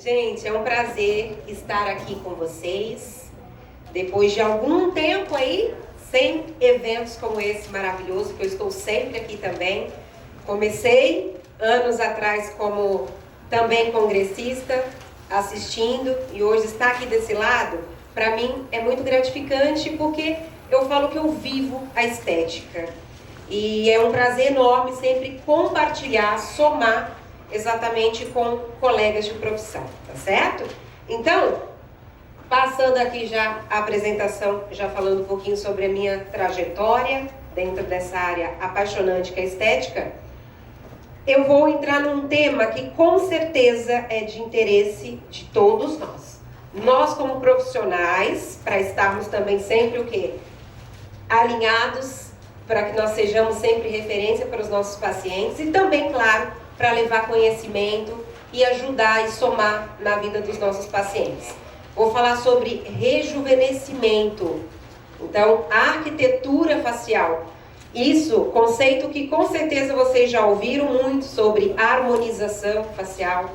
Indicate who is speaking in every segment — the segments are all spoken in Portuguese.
Speaker 1: Gente, é um prazer estar aqui com vocês. Depois de algum tempo aí, sem eventos como esse maravilhoso, que eu estou sempre aqui também. Comecei anos atrás como também congressista, assistindo, e hoje estar aqui desse lado, para mim é muito gratificante, porque eu falo que eu vivo a estética. E é um prazer enorme sempre compartilhar, somar exatamente com colegas de profissão, tá certo? Então, passando aqui já a apresentação, já falando um pouquinho sobre a minha trajetória dentro dessa área apaixonante que é a estética, eu vou entrar num tema que com certeza é de interesse de todos nós. Nós como profissionais, para estarmos também sempre o quê? Alinhados, para que nós sejamos sempre referência para os nossos pacientes e também, claro, para levar conhecimento e ajudar e somar na vida dos nossos pacientes. Vou falar sobre rejuvenescimento. Então, a arquitetura facial. Isso, conceito que com certeza vocês já ouviram muito sobre harmonização facial.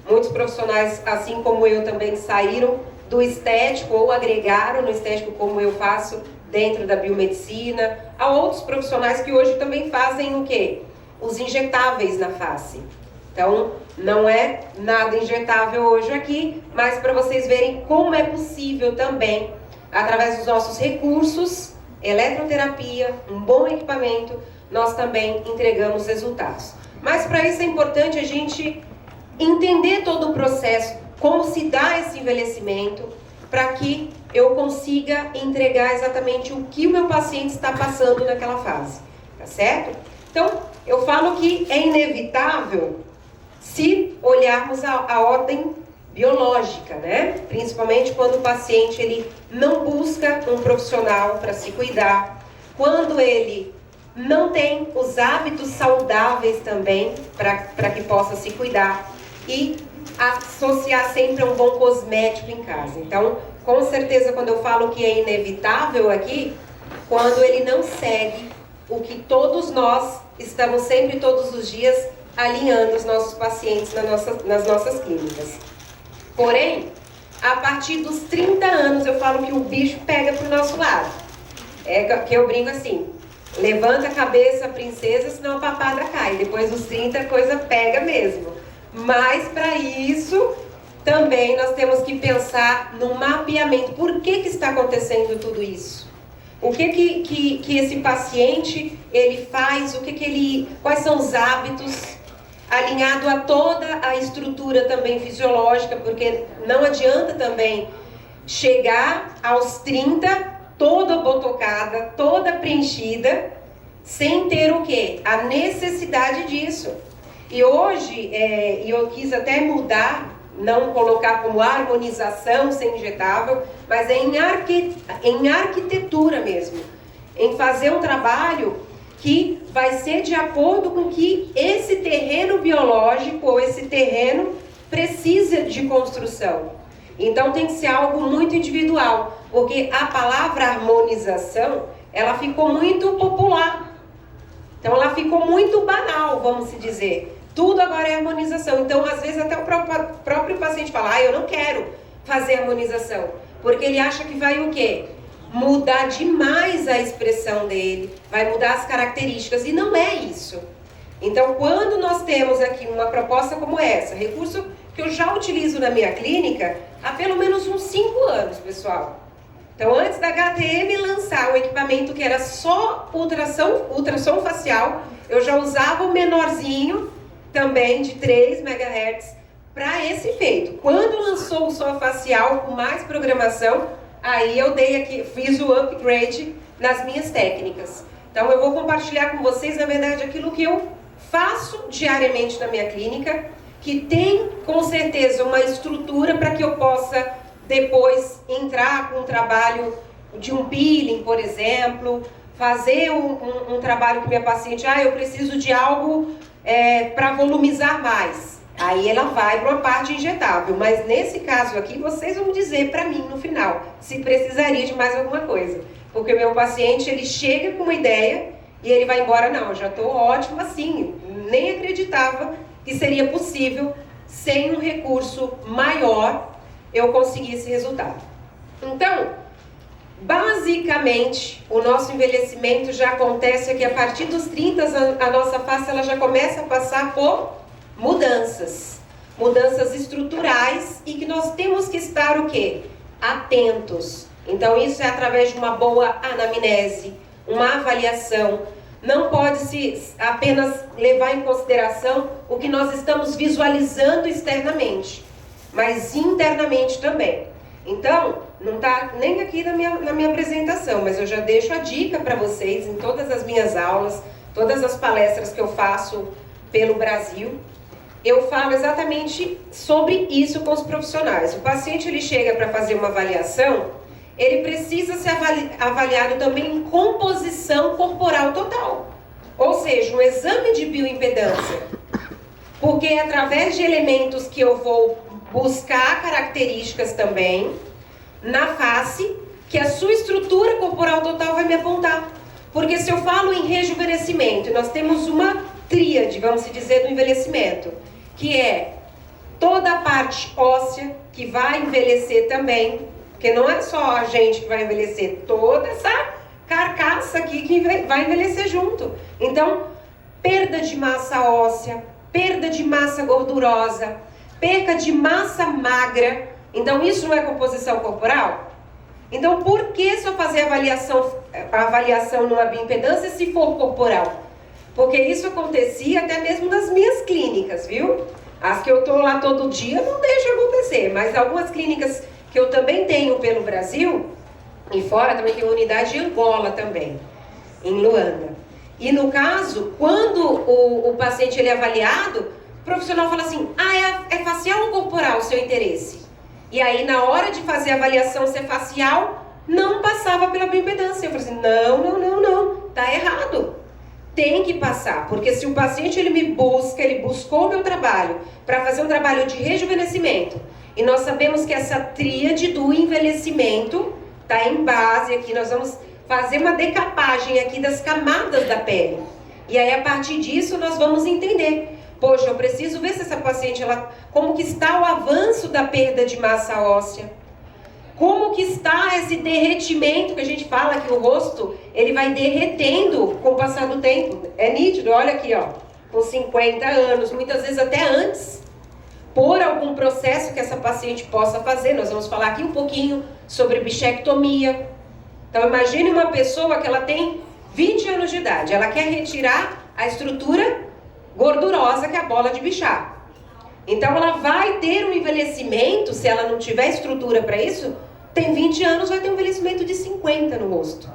Speaker 1: Muitos profissionais, assim como eu também, saíram do estético ou agregaram no estético, como eu faço dentro da biomedicina. Há outros profissionais que hoje também fazem o quê? Os injetáveis na face. Então, não é nada injetável hoje aqui, mas para vocês verem como é possível também, através dos nossos recursos, eletroterapia, um bom equipamento, nós também entregamos resultados. Mas para isso é importante a gente entender todo o processo, como se dá esse envelhecimento, para que eu consiga entregar exatamente o que o meu paciente está passando naquela fase, tá certo? Então, eu falo que é inevitável se olharmos a ordem biológica, né? Principalmente quando o paciente ele não busca um profissional para se cuidar, quando ele não tem os hábitos saudáveis também para que possa se cuidar e associar sempre a um bom cosmético em casa. Então, com certeza, quando eu falo que é inevitável aqui, quando ele não segue o que todos nós estamos sempre, todos os dias, alinhando os nossos pacientes nas nossas clínicas. Porém, a partir dos 30 anos, eu falo que o bicho pega pro nosso lado. É que eu brinco assim, levanta a cabeça, princesa, senão a papada cai. Depois dos 30, a coisa pega mesmo. Mas, para isso, também nós temos que pensar no mapeamento. Por que está acontecendo tudo isso? O que esse paciente ele faz? Quais são os hábitos? Alinhado a toda a estrutura também fisiológica, porque não adianta também chegar aos 30 toda botocada, toda preenchida, sem ter o quê? A necessidade disso. E hoje, eu quis até mudar, não colocar como harmonização sem injetável, mas é em arquitetura mesmo, em fazer um trabalho que vai ser de acordo com que esse terreno biológico ou esse terreno precisa de construção. Então tem que ser algo muito individual, porque a palavra harmonização, ela ficou muito popular. Então ela ficou muito banal, vamos se dizer. Tudo agora é harmonização. Então às vezes até o próprio paciente fala, eu não quero fazer harmonização, porque ele acha que vai o quê? Mudar demais a expressão dele, vai mudar as características, e não é isso. Então, quando nós temos aqui uma proposta como essa, recurso que eu já utilizo na minha clínica há pelo menos uns 5 anos, pessoal. Então, antes da HTM lançar o equipamento que era só ultrassom facial, eu já usava o menorzinho, também de 3 MHz, para esse efeito. Quando lançou o som facial com mais programação, aí eu fiz o upgrade nas minhas técnicas. Então eu vou compartilhar com vocês, na verdade, aquilo que eu faço diariamente na minha clínica, que tem com certeza uma estrutura para que eu possa depois entrar com um trabalho de um peeling, por exemplo, fazer um trabalho com minha paciente, eu preciso de algo para volumizar mais. Aí ela vai para uma parte injetável, mas nesse caso aqui, vocês vão dizer para mim no final, se precisaria de mais alguma coisa. Porque o meu paciente, ele chega com uma ideia e ele vai embora, não, já estou ótimo assim, nem acreditava que seria possível sem um recurso maior, eu consegui esse resultado. Então, basicamente, o nosso envelhecimento já acontece aqui a partir dos 30, a nossa face ela já começa a passar por mudanças estruturais, e que nós temos que estar o quê? Atentos. Então isso é através de uma boa anamnese, uma avaliação. Não pode-se apenas levar em consideração o que nós estamos visualizando externamente, mas internamente também. Então, não está nem aqui na minha apresentação, mas eu já deixo a dica para vocês em todas as minhas aulas, todas as palestras que eu faço pelo Brasil. Eu falo exatamente sobre isso com os profissionais. O paciente ele chega para fazer uma avaliação, ele precisa ser avaliado também em composição corporal total. Ou seja, um exame de bioimpedância. Porque é através de elementos que eu vou buscar características também na face, que a sua estrutura corporal total vai me apontar. Porque se eu falo em rejuvenescimento, nós temos uma tríade, vamos dizer, do envelhecimento, que é toda a parte óssea, que vai envelhecer também, porque não é só a gente que vai envelhecer, toda essa carcaça aqui que vai envelhecer junto. Então, perda de massa óssea, perda de massa gordurosa, perda de massa magra. Então, isso não é composição corporal? Então, por que só fazer a avaliação numa bioimpedância se for corporal? Porque isso acontecia até mesmo nas minhas clínicas, viu? As que eu estou lá todo dia não deixam acontecer, mas algumas clínicas que eu também tenho pelo Brasil, e fora também tem unidade em Angola também, em Luanda. E no caso, quando o paciente ele é avaliado, o profissional fala assim, é facial ou corporal o seu interesse? E aí na hora de fazer a avaliação se é facial, não passava pela bioimpedância. Eu falei assim, não, tá errado. Tem que passar, porque se o paciente ele buscou o meu trabalho para fazer um trabalho de rejuvenescimento, e nós sabemos que essa tríade do envelhecimento está em base aqui, nós vamos fazer uma decapagem aqui das camadas da pele. E aí a partir disso nós vamos entender, poxa, eu preciso ver se essa paciente, como que está o avanço da perda de massa óssea. Como que está esse derretimento que a gente fala que o rosto, ele vai derretendo com o passar do tempo. É nítido, olha aqui, ó, com 50 anos, muitas vezes até antes, por algum processo que essa paciente possa fazer. Nós vamos falar aqui um pouquinho sobre bichectomia. Então imagine uma pessoa que ela tem 20 anos de idade, ela quer retirar a estrutura gordurosa que é a bola de bichar. Então ela vai ter um envelhecimento, se ela não tiver estrutura para isso, tem 20 anos, vai ter um envelhecimento de 50 no rosto.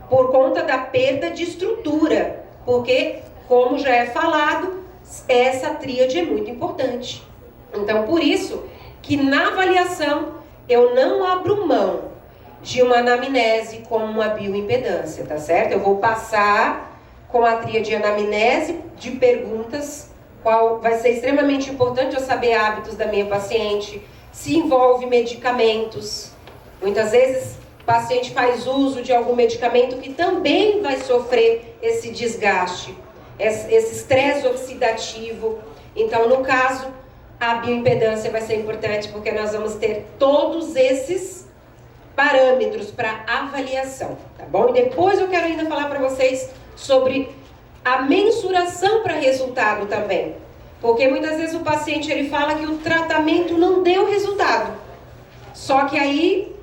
Speaker 1: Por conta da perda de estrutura. Porque, como já é falado, essa tríade é muito importante. Então, por isso que na avaliação eu não abro mão de uma anamnese com uma bioimpedância, tá certo? Eu vou passar com a tríade anamnese de perguntas, qual vai ser extremamente importante eu saber hábitos da minha paciente, se envolve medicamentos. Muitas vezes o paciente faz uso de algum medicamento que também vai sofrer esse desgaste, esse estresse oxidativo. Então, no caso, a bioimpedância vai ser importante porque nós vamos ter todos esses parâmetros para avaliação, tá bom? E depois eu quero ainda falar para vocês sobre a mensuração para resultado também. Porque muitas vezes o paciente ele fala que o tratamento não deu resultado. Só que aí,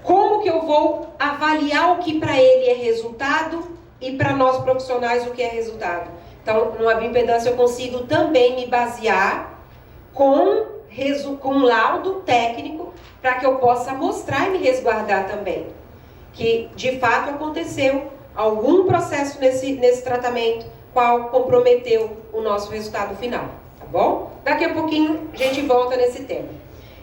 Speaker 1: como que eu vou avaliar o que para ele é resultado e para nós profissionais o que é resultado? Então, numa bioimpedância eu consigo também me basear com um laudo técnico para que eu possa mostrar e me resguardar também. Que, de fato, aconteceu algum processo nesse tratamento, qual comprometeu o nosso resultado final, tá bom? Daqui a pouquinho a gente volta nesse tema.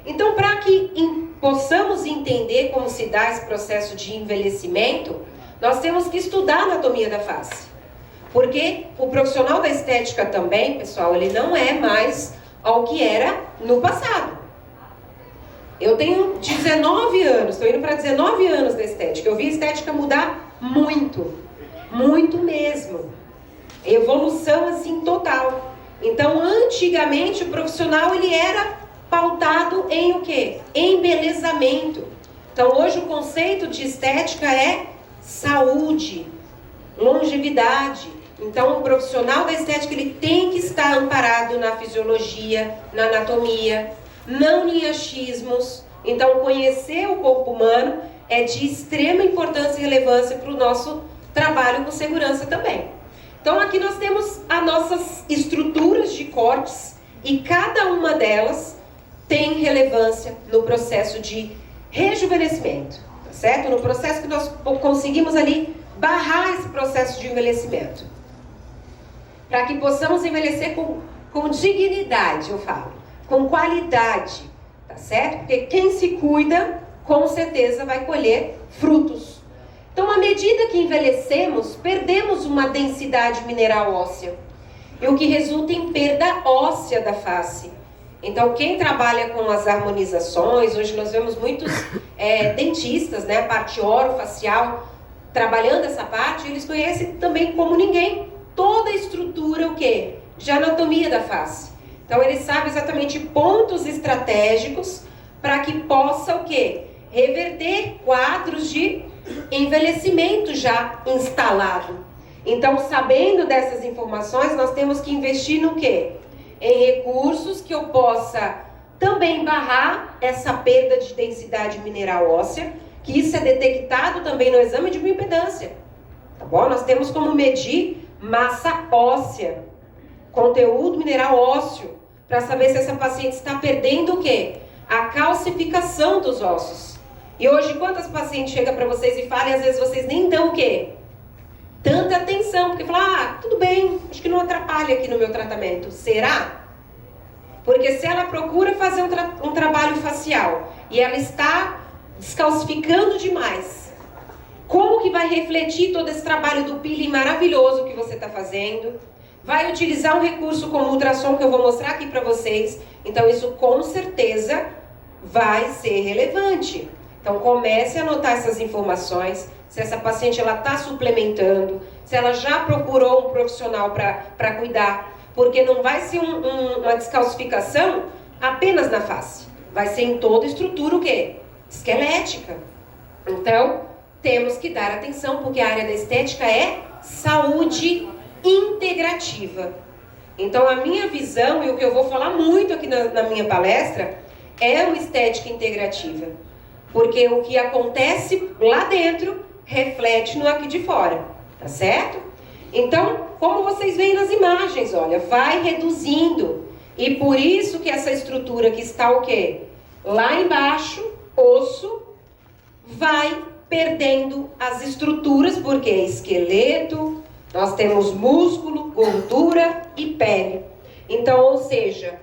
Speaker 1: Então, para que possamos entender como se dá esse processo de envelhecimento, nós temos que estudar a anatomia da face. Porque o profissional da estética também, pessoal, ele não é mais ao que era no passado. Eu tenho 19 anos, estou indo para 19 anos da estética. Eu vi a estética mudar muito, muito mesmo. Evolução assim total. Então, antigamente, o profissional ele era pautado em o quê? Embelezamento. Então, hoje o conceito de estética é saúde, longevidade. Então, o profissional da estética ele tem que estar amparado na fisiologia, na anatomia, não em achismos. Então, conhecer o corpo humano é de extrema importância e relevância para o nosso trabalho com segurança também. Então, aqui nós temos as nossas estruturas de cortes e cada uma delas tem relevância no processo de rejuvenescimento, tá certo? No processo que nós conseguimos ali barrar esse processo de envelhecimento. Para que possamos envelhecer com dignidade, eu falo, com qualidade, tá certo? Porque quem se cuida, com certeza vai colher frutos. Então, à medida que envelhecemos, perdemos uma densidade mineral óssea, e o que resulta em perda óssea da face. Então, quem trabalha com as harmonizações, hoje nós vemos muitos dentistas, né, a parte orofacial, trabalhando essa parte, eles conhecem também como ninguém toda a estrutura, o quê? De anatomia da face. Então, eles sabem exatamente pontos estratégicos para que possa, o quê? Reverter quadros de envelhecimento já instalado. Então, sabendo dessas informações, nós temos que investir no quê? Em recursos que eu possa também barrar essa perda de densidade mineral óssea, que isso é detectado também no exame de bioimpedância. Tá bom? Nós temos como medir massa óssea, conteúdo mineral ósseo, para saber se essa paciente está perdendo o quê? A calcificação dos ossos. E hoje, quantas pacientes chegam para vocês e falam, e às vezes vocês nem dão o quê? Tanta atenção, porque falam, tudo bem, acho que não atrapalha aqui no meu tratamento. Será? Porque se ela procura fazer um trabalho facial e ela está descalcificando demais, como que vai refletir todo esse trabalho do peeling maravilhoso que você está fazendo? Vai utilizar um recurso como ultrassom que eu vou mostrar aqui para vocês. Então isso com certeza vai ser relevante. Então comece a anotar essas informações. Se essa paciente está suplementando, se ela já procurou um profissional para cuidar. Porque não vai ser uma descalcificação apenas na face. Vai ser em toda a estrutura o quê? Esquelética. Então, temos que dar atenção, porque a área da estética é saúde integrativa. Então, a minha visão, e o que eu vou falar muito aqui na minha palestra, é uma estética integrativa. Porque o que acontece lá dentro reflete no aqui de fora. Tá certo? Então, como vocês veem nas imagens, olha, vai reduzindo. E por isso que essa estrutura que está o quê? Lá embaixo, osso, vai perdendo as estruturas, porque é esqueleto, nós temos músculo, gordura e pele. Então, ou seja,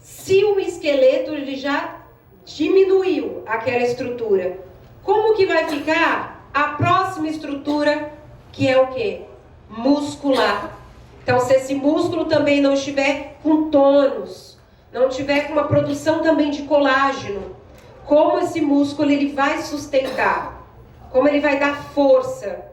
Speaker 1: se o esqueleto ele já diminuiu aquela estrutura, como que vai ficar a próxima estrutura, que é o quê? Muscular. Então, se esse músculo também não estiver com tônus, não tiver com uma produção também de colágeno, como esse músculo ele vai sustentar? Como ele vai dar força?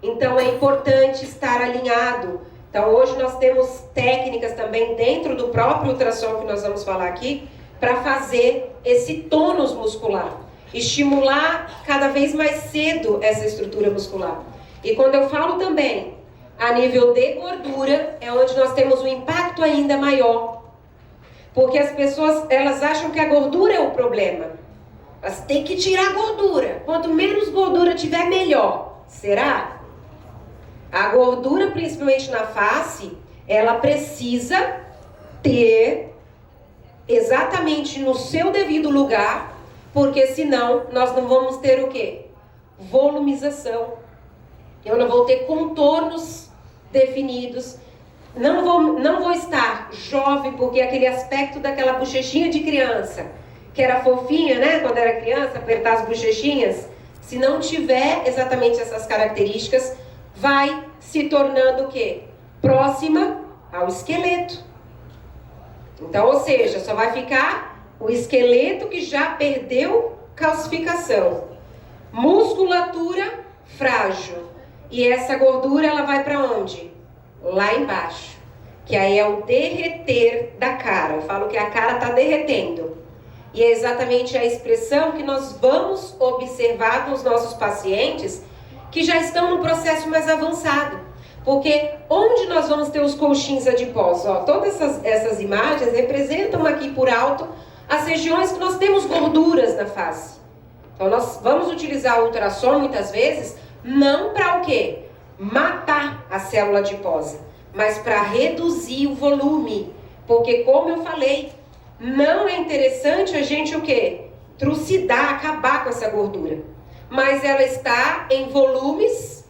Speaker 1: Então, é importante estar alinhado. Então, hoje nós temos técnicas também dentro do próprio ultrassom que nós vamos falar aqui, para fazer esse tônus muscular, estimular cada vez mais cedo essa estrutura muscular. E quando eu falo também a nível de gordura, é onde nós temos um impacto ainda maior. Porque as pessoas, elas acham que a gordura é o problema. Elas têm que tirar a gordura. Quanto menos gordura tiver, melhor. Será? A gordura, principalmente na face, ela precisa ter exatamente no seu devido lugar, porque senão nós não vamos ter o quê? Volumização. Eu não vou ter contornos definidos. Não vou estar jovem, porque aquele aspecto daquela bochechinha de criança, que era fofinha, né? Quando era criança, apertar as bochechinhas. Se não tiver exatamente essas características, vai se tornando o quê? Próxima ao esqueleto. Então, ou seja, só vai ficar o esqueleto que já perdeu calcificação. Musculatura frágil. E essa gordura, ela vai para onde? Lá embaixo. que aí é o derreter da cara. Eu falo que a cara está derretendo. E é exatamente a expressão que nós vamos observar com os nossos pacientes que já estão no processo mais avançado. Porque onde nós vamos ter os colchins adiposos? Ó, todas essas imagens representam aqui por alto as regiões que nós temos gorduras na face. Então nós vamos utilizar o ultrassom muitas vezes não para o quê? Matar a célula adiposa, mas para reduzir o volume. Porque, como eu falei, não é interessante a gente o quê? Trucidar, acabar com essa gordura. Mas ela está em volumes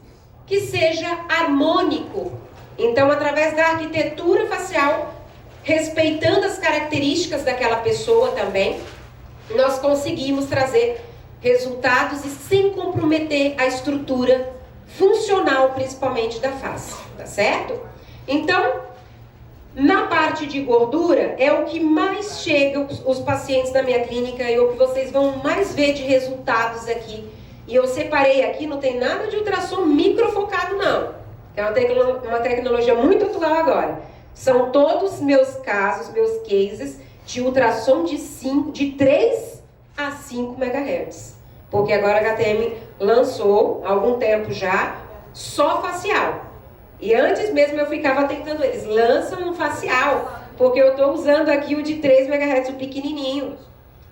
Speaker 1: que seja harmônico. Então, através da arquitetura facial, respeitando as características daquela pessoa também, nós conseguimos trazer resultados e sem comprometer a estrutura funcional, principalmente da face, tá certo? Então, na parte de gordura, é o que mais chega os pacientes da minha clínica e o que vocês vão mais ver de resultados aqui. E eu separei aqui, não tem nada de ultrassom microfocado não. É uma tecnologia muito atual agora. São todos meus casos, meus cases de ultrassom de 3 a 5 MHz. Porque agora a HTM lançou, há algum tempo já, só facial. E antes mesmo eu ficava tentando eles, lançam um facial, porque eu estou usando aqui o de 3 MHz, o pequenininho.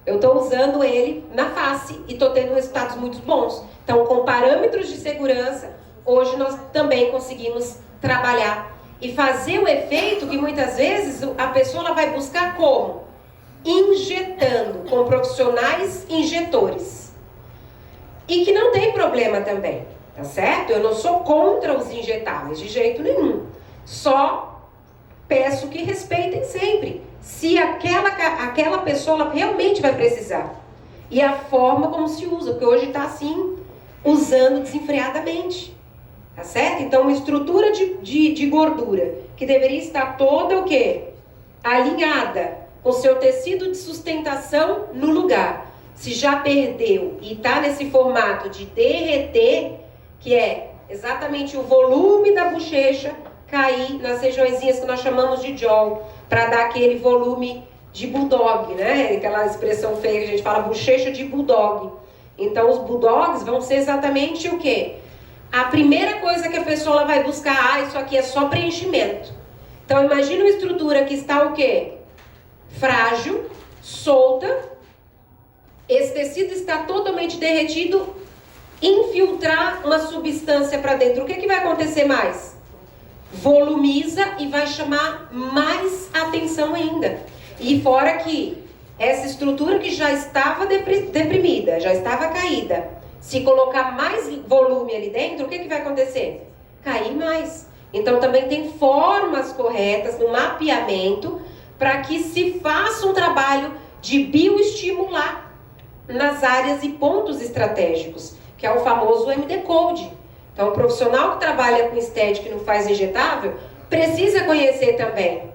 Speaker 1: Eu estou usando ele na face e estou tendo resultados muito bons. Então, com parâmetros de segurança, hoje nós também conseguimos trabalhar e fazer o efeito que muitas vezes a pessoa ela vai buscar como? Injetando, com profissionais injetores. E que não tem problema também, tá certo? Eu não sou contra os injetáveis, de jeito nenhum. Só peço que respeitem sempre. Se aquela pessoa ela realmente vai precisar. E a forma como se usa, porque hoje está assim, usando desenfreadamente. Tá certo? Então, uma estrutura de gordura que deveria estar toda o quê? Alinhada, com seu tecido de sustentação no lugar. Se já perdeu e está nesse formato de derreter, que é exatamente o volume da bochecha cair nas regiõezinhas que nós chamamos de jaw, para dar aquele volume de bulldog, né? Aquela expressão feia que a gente fala, bochecha de bulldog. Então, os bulldogs vão ser exatamente o quê? A primeira coisa que a pessoa vai buscar, isso aqui é só preenchimento. Então, imagina uma estrutura que está o quê? Frágil, solta, esse tecido está totalmente derretido, infiltrar uma substância para dentro. O que vai acontecer mais? Volumiza e vai chamar mais atenção ainda. E fora que essa estrutura que já estava deprimida, já estava caída, se colocar mais volume ali dentro, o que vai acontecer? Cair mais. Então também tem formas corretas no mapeamento para que se faça um trabalho de bioestimular nas áreas e pontos estratégicos, que é o famoso MD Code. Então o profissional que trabalha com estética e não faz injetável precisa conhecer também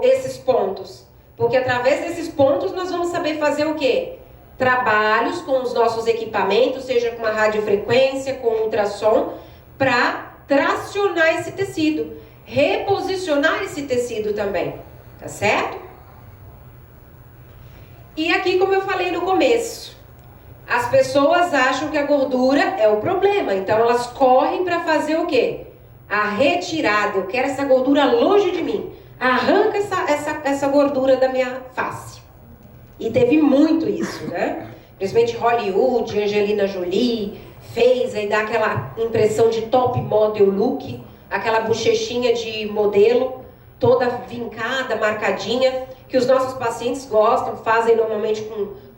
Speaker 1: esses pontos, porque através desses pontos nós vamos saber fazer o quê? Trabalhos com os nossos equipamentos, seja com a radiofrequência, com ultrassom, para tracionar esse tecido, reposicionar esse tecido também, tá certo? E aqui, como eu falei no começo, as pessoas acham que a gordura é o problema, então elas correm para fazer o quê? A retirada, eu quero essa gordura longe de mim, arranca essa gordura da minha face. E teve muito isso, né? Principalmente Hollywood, Angelina Jolie, fez aí dá aquela impressão de top model look, aquela bochechinha de modelo, toda vincada, marcadinha, que os nossos pacientes gostam, fazem normalmente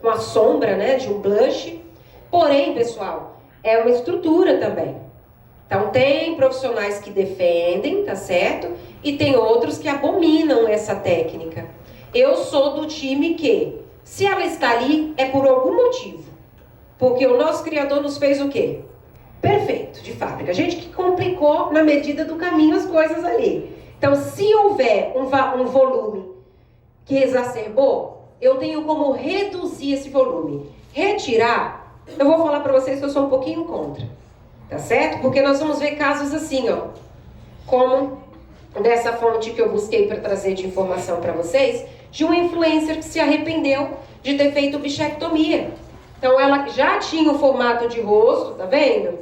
Speaker 1: com a sombra, né, de um blush. Porém, pessoal, é uma estrutura também. Então, tem profissionais que defendem, tá certo? E tem outros que abominam essa técnica. Eu sou do time que, se ela está ali, é por algum motivo. Porque o nosso Criador nos fez o quê? Perfeito, de fábrica. A gente que complicou na medida do caminho as coisas ali. Então, se houver um volume que exacerbou, eu tenho como reduzir esse volume. Retirar, eu vou falar para vocês que eu sou um pouquinho contra. Tá certo? Porque nós vamos ver casos assim, ó. Como dessa fonte que eu busquei para trazer de informação para vocês, de uma influencer que se arrependeu de ter feito bichectomia. Então ela já tinha o formato de rosto, tá vendo?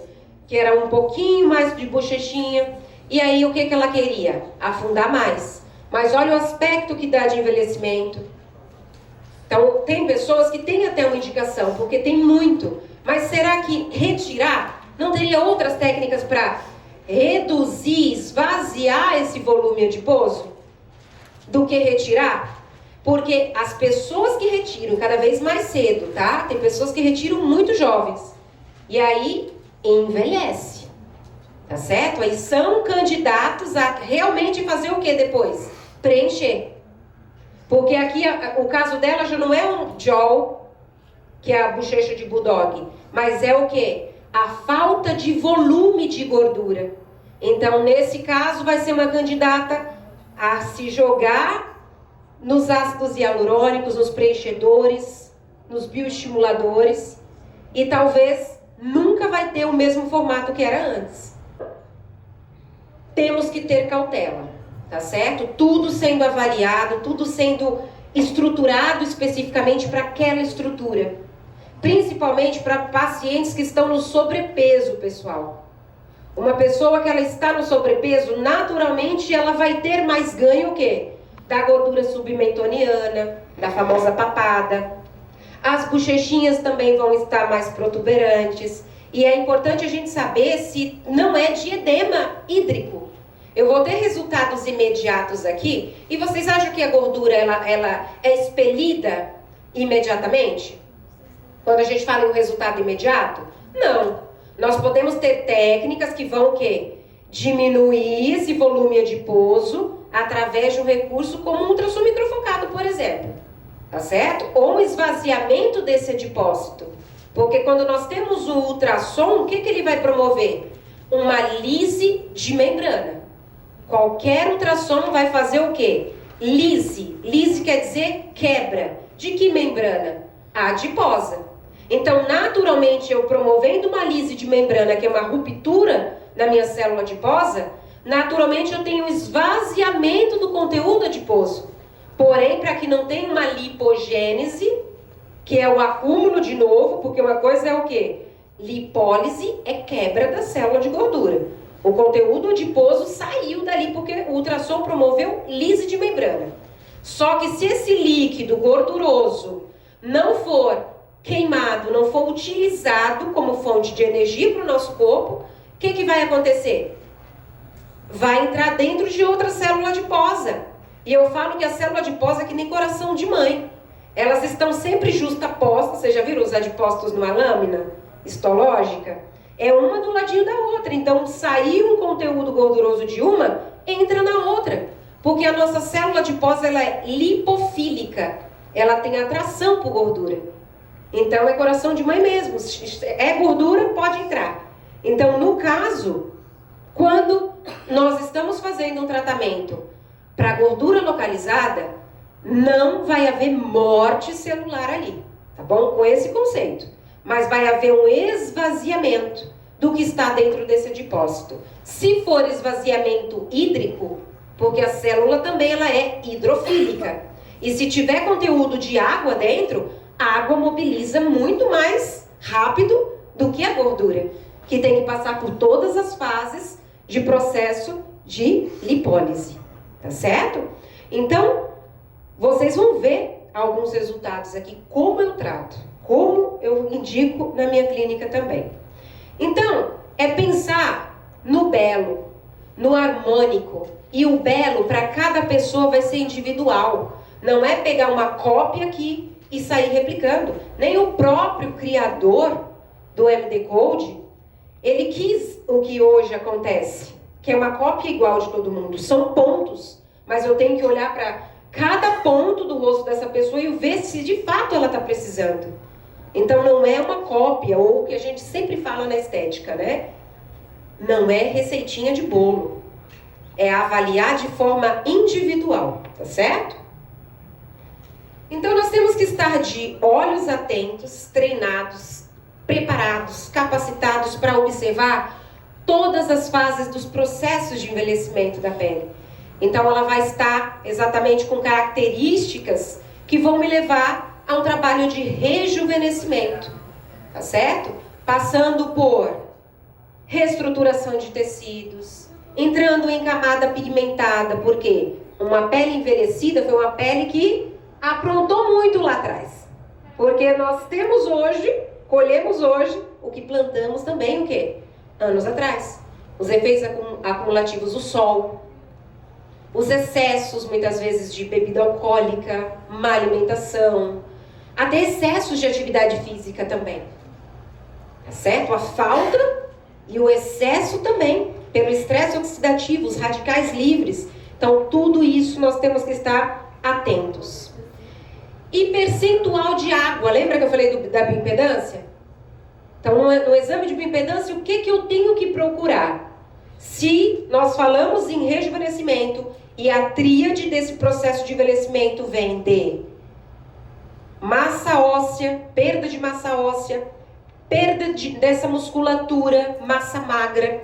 Speaker 1: Que era um pouquinho mais de bochechinha. E aí o que ela queria? Afundar mais. Mas olha o aspecto que dá de envelhecimento. Então tem pessoas que têm até uma indicação, porque tem muito. Mas será que retirar não teria outras técnicas para reduzir, esvaziar esse volume adiposo do que retirar? Porque as pessoas que retiram cada vez mais cedo, tá? Tem pessoas que retiram muito jovens. E aí envelhece. Tá certo? Aí são candidatos a realmente fazer o que depois? Preencher. Porque aqui o caso dela já não é um jaw, que é a bochecha de bulldog, mas é o que? A falta de volume de gordura. Então, nesse caso, vai ser uma candidata a se jogar nos ácidos hialurônicos, nos preenchedores, nos bioestimuladores, e talvez nunca vai ter o mesmo formato que era antes. Temos que ter cautela, tá certo? Tudo sendo avaliado, tudo sendo estruturado especificamente para aquela estrutura. Principalmente para pacientes que estão no sobrepeso, pessoal. Uma pessoa que ela está no sobrepeso, naturalmente ela vai ter mais ganho o quê? Da gordura submentoniana, da famosa papada. As bochechinhas também vão estar mais protuberantes. E é importante a gente saber se não é de edema hídrico. Eu vou ter resultados imediatos aqui. E vocês acham que a gordura ela é expelida imediatamente? Quando a gente fala em um resultado imediato? Não. Nós podemos ter técnicas que vão o quê? Diminuir esse volume adiposo através de um recurso como um ultrassom microfocado, por exemplo. Tá certo? Ou um esvaziamento desse adipócito. Porque quando nós temos o ultrassom, o que ele vai promover? Uma lise de membrana. Qualquer ultrassom vai fazer o quê? Lise. Lise quer dizer quebra. De que membrana? A adiposa. Então, naturalmente, eu promovendo uma lise de membrana, que é uma ruptura na minha célula adiposa, naturalmente eu tenho um esvaziamento do conteúdo adiposo. Porém, para que não tenha uma lipogênese, que é o acúmulo de novo, porque uma coisa é o quê? Lipólise é quebra da célula de gordura. O conteúdo adiposo saiu dali porque o ultrassom promoveu lise de membrana. Só que se esse líquido gorduroso não for queimado, não for utilizado como fonte de energia para o nosso corpo, o que vai acontecer? Vai entrar dentro de outra célula adiposa. E eu falo que a célula adiposa é que nem coração de mãe. Elas estão sempre justapostas. Vocês já viram os adipócitos numa lâmina histológica? É uma do ladinho da outra. Então, saiu um conteúdo gorduroso de uma, entra na outra. Porque a nossa célula adiposa ela é lipofílica. Ela tem atração por gordura. Então, é coração de mãe mesmo. É gordura, pode entrar. Então, no caso, quando nós estamos fazendo um tratamento para gordura localizada, não vai haver morte celular ali. Tá bom? Com esse conceito. Mas vai haver um esvaziamento do que está dentro desse adipócito. Se for esvaziamento hídrico, porque a célula também ela é hidrofílica. E se tiver conteúdo de água dentro, a água mobiliza muito mais rápido do que a gordura, que tem que passar por todas as fases de processo de lipólise. Tá certo? Então, vocês vão ver alguns resultados aqui, como eu trato, como eu indico na minha clínica também. Então, é pensar no belo, no harmônico. E o belo, para cada pessoa, vai ser individual. Não é pegar uma cópia aqui e sair replicando. Nem o próprio criador do MD Code, ele quis o que hoje acontece, que é uma cópia igual de todo mundo. São pontos, mas eu tenho que olhar para cada ponto do rosto dessa pessoa e ver se de fato ela está precisando. Então não é uma cópia, ou o que a gente sempre fala na estética, né? Não é receitinha de bolo. É avaliar de forma individual, tá certo? Então nós temos que estar de olhos atentos, treinados, preparados, capacitados para observar todas as fases dos processos de envelhecimento da pele. Então ela vai estar exatamente com características que vão me levar a um trabalho de rejuvenescimento, tá certo? Passando por reestruturação de tecidos, entrando em camada pigmentada, porque uma pele envelhecida foi uma pele que aprontou muito lá atrás. Porque nós temos hoje, colhemos hoje, o que plantamos também, o quê? Anos atrás. Os efeitos acumulativos do sol, os excessos, muitas vezes, de bebida alcoólica, má alimentação, até excessos de atividade física também. Tá certo? A falta e o excesso também, pelo estresse oxidativo, os radicais livres. Então, tudo isso nós temos que estar atentos. E percentual de água, lembra que eu falei da bioimpedância? Então, no exame de bioimpedância, o que eu tenho que procurar? Se nós falamos em rejuvenescimento e a tríade desse processo de envelhecimento vem de massa óssea, perda de massa óssea, perda dessa musculatura, massa magra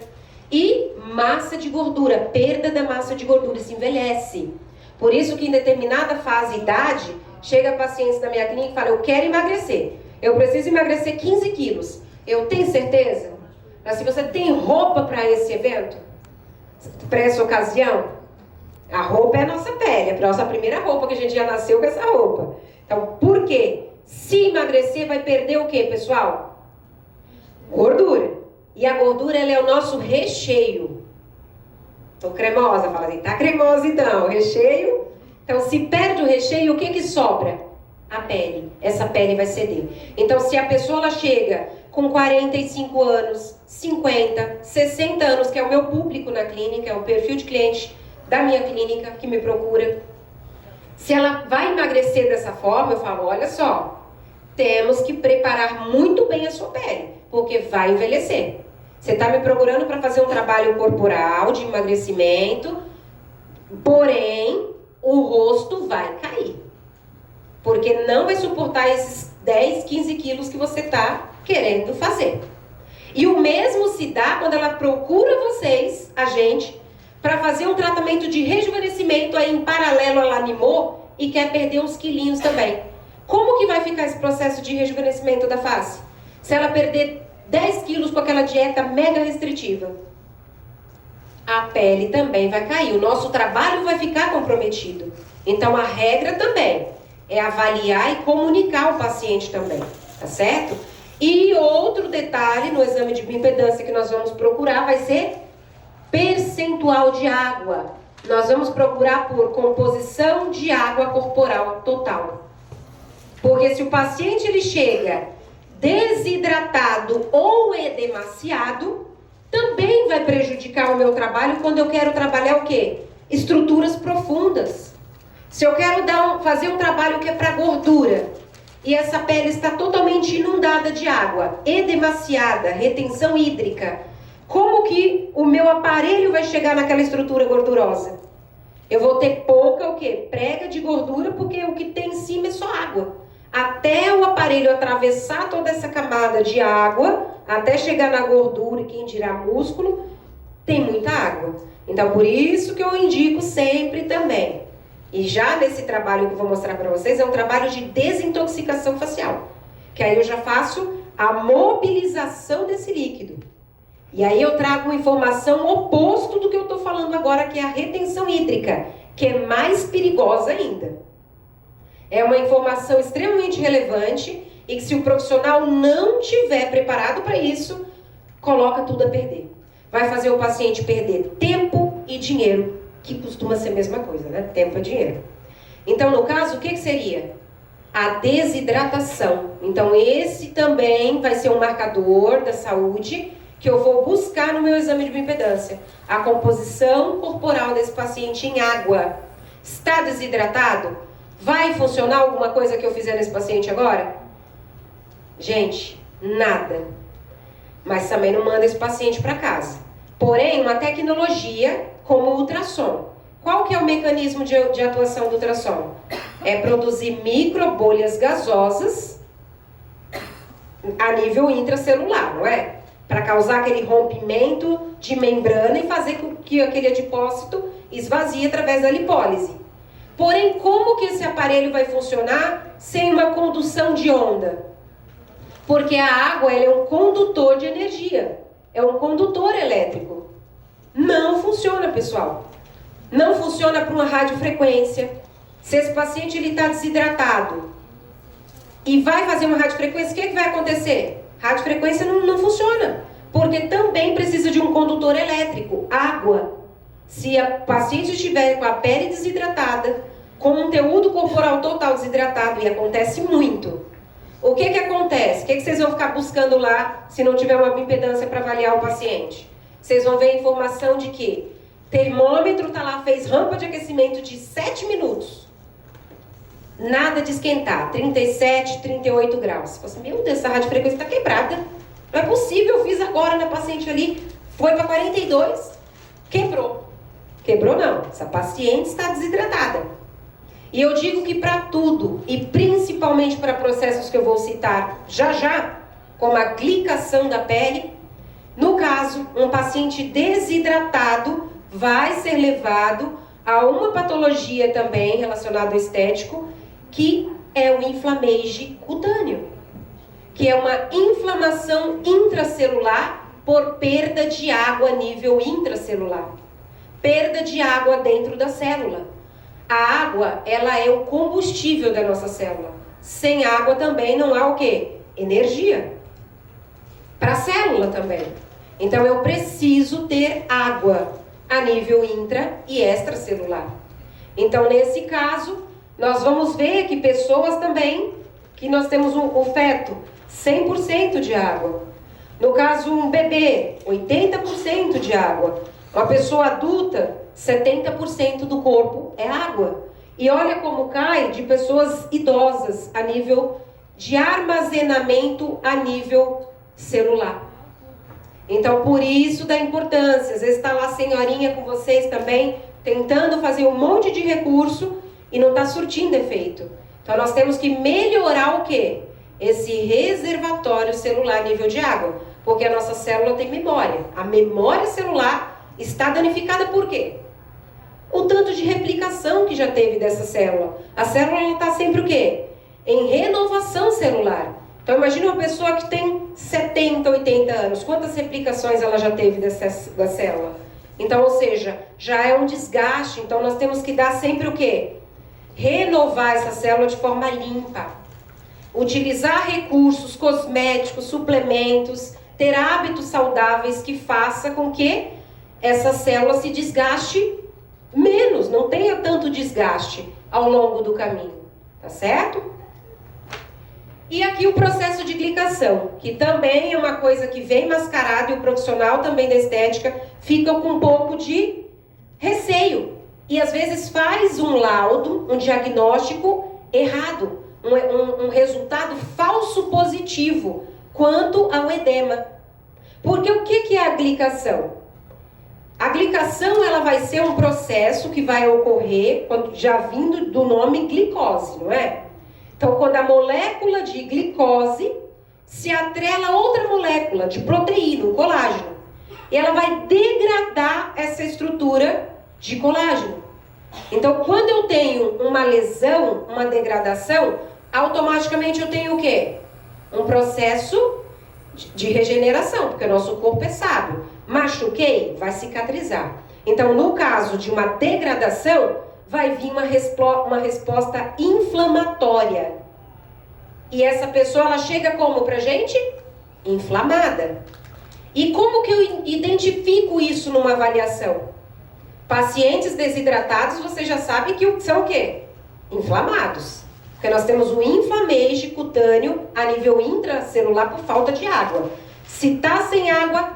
Speaker 1: e massa de gordura, perda da massa de gordura, se envelhece. Por isso que em determinada fase, idade, chega pacientes da minha clínica e fala, eu quero emagrecer, eu preciso emagrecer 15 quilos. Eu tenho certeza? Mas se você tem roupa para esse evento, para essa ocasião, a roupa é a nossa pele, é a nossa primeira roupa, que a gente já nasceu com essa roupa. Então, por quê? Se emagrecer, vai perder o quê, pessoal? Gordura. E a gordura, ela é o nosso recheio. Tô cremosa, fala assim, tá cremosa então, o recheio. Então, se perde o recheio, o que que sobra? A pele. Essa pele vai ceder. Então, se a pessoa ela chega com 45 anos, 50, 60 anos, que é o meu público na clínica, é o perfil de cliente da minha clínica que me procura. Se ela vai emagrecer dessa forma, eu falo, olha só, temos que preparar muito bem a sua pele, porque vai envelhecer. Você está me procurando para fazer um trabalho corporal de emagrecimento, porém, o rosto vai cair. Porque não vai suportar esses 10, 15 quilos que você está querendo fazer. E o mesmo se dá quando ela procura vocês, a gente, para fazer um tratamento de rejuvenescimento aí em paralelo, ela animou e quer perder uns quilinhos também. Como que vai ficar esse processo de rejuvenescimento da face? Se ela perder 10 quilos com aquela dieta mega restritiva, a pele também vai cair, o nosso trabalho vai ficar comprometido. Então a regra também é avaliar e comunicar ao paciente também, tá certo? E outro detalhe no exame de bioimpedância que nós vamos procurar vai ser percentual de água. Nós vamos procurar por composição de água corporal total. Porque se o paciente ele chega desidratado ou edemaciado, também vai prejudicar o meu trabalho quando eu quero trabalhar o quê? Estruturas profundas. Se eu quero fazer um trabalho que é para gordura, e essa pele está totalmente inundada de água, edemaciada, retenção hídrica, como que o meu aparelho vai chegar naquela estrutura gordurosa? Eu vou ter pouca o quê? Prega de gordura, porque o que tem em cima é só água. Até o aparelho atravessar toda essa camada de água, até chegar na gordura, e quem dirá músculo, tem muita água. Então, por isso que eu indico sempre também. E já nesse trabalho que eu vou mostrar para vocês, é um trabalho de desintoxicação facial. Que aí eu já faço a mobilização desse líquido. E aí eu trago uma informação oposto do que eu estou falando agora, que é a retenção hídrica, que é mais perigosa ainda. É uma informação extremamente relevante e que se o profissional não tiver preparado para isso, coloca tudo a perder. Vai fazer o paciente perder tempo e dinheiro, que costuma ser a mesma coisa, né? Tempo é dinheiro. Então, no caso, o que seria? A desidratação. Então, esse também vai ser um marcador da saúde que eu vou buscar no meu exame de bioimpedância. A composição corporal desse paciente em água. Está desidratado? Vai funcionar alguma coisa que eu fizer nesse paciente agora? Gente, nada. Mas também não manda esse paciente para casa. Porém, uma tecnologia como o ultrassom. Qual que é o mecanismo de atuação do ultrassom? É produzir microbolhas gasosas a nível intracelular, não é? Para causar aquele rompimento de membrana e fazer com que aquele adipócito esvazie através da lipólise. Porém, como que esse aparelho vai funcionar sem uma condução de onda? Porque a água ela é um condutor de energia, é um condutor elétrico. Não funciona, pessoal. Não funciona para uma radiofrequência. Se esse paciente está desidratado e vai fazer uma radiofrequência, o que vai acontecer? Radiofrequência não funciona, porque também precisa de um condutor elétrico, água. Se a paciente estiver com a pele desidratada, conteúdo corporal total desidratado, e acontece muito, o que acontece? O que vocês vão ficar buscando lá se não tiver uma bioimpedância para avaliar o paciente? Vocês vão ver a informação de que termômetro está lá, fez rampa de aquecimento de 7 minutos. Nada de esquentar, 37, 38 graus. Você fala assim, meu Deus, essa radiofrequência está quebrada. Não é possível, eu fiz agora na paciente ali, foi para 42, quebrou. Quebrou não, essa paciente está desidratada. E eu digo que para tudo, e principalmente para processos que eu vou citar já, como a glicação da pele, no caso, um paciente desidratado vai ser levado a uma patologia também relacionada ao estético, que é o inflamage cutâneo, que é uma inflamação intracelular por perda de água a nível intracelular. Perda de água dentro da célula. A água, ela é o combustível da nossa célula. Sem água também não há o quê? Energia. Para a célula também. Então eu preciso ter água a nível intra e extracelular. Então nesse caso, nós vamos ver que pessoas também, que nós temos o feto, 100% de água. No caso, um bebê, 80% de água. Uma pessoa adulta, 70% do corpo é água. E olha como cai de pessoas idosas a nível de armazenamento a nível celular. Então, por isso da importância. Às vezes está lá a senhorinha com vocês também, tentando fazer um monte de recurso e não está surtindo efeito. Então, nós temos que melhorar o quê? Esse reservatório celular a nível de água. Porque a nossa célula tem memória. A memória celular está danificada por quê? O tanto de replicação que já teve dessa célula. A célula está sempre o quê? Em renovação celular. Então imagine uma pessoa que tem 70, 80 anos. Quantas replicações ela já teve da célula? Então, ou seja, já é um desgaste. Então nós temos que dar sempre o quê? Renovar essa célula de forma limpa. Utilizar recursos cosméticos, suplementos, ter hábitos saudáveis que faça com que essa célula se desgaste menos, não tenha tanto desgaste ao longo do caminho, tá certo? E aqui o processo de glicação, que também é uma coisa que vem mascarado e o profissional também da estética fica com um pouco de receio. E às vezes faz um laudo, um diagnóstico errado, um resultado falso positivo quanto ao edema. Porque o que é a glicação? A glicação ela vai ser um processo que vai ocorrer, já vindo do nome glicose, não é? Então, quando a molécula de glicose se atrela a outra molécula de proteína, o colágeno, e ela vai degradar essa estrutura de colágeno. Então, quando eu tenho uma lesão, uma degradação, automaticamente eu tenho o quê? Um processo de regeneração, porque o nosso corpo é sábio. Machuquei, vai cicatrizar. Então, no caso de uma degradação, vai vir uma resposta inflamatória. E essa pessoa, ela chega como pra gente? Inflamada. E como que eu identifico isso numa avaliação? Pacientes desidratados, você já sabe que são o quê? Inflamados. Porque nós temos o inflamage cutâneo a nível intracelular por falta de água. Se tá sem água,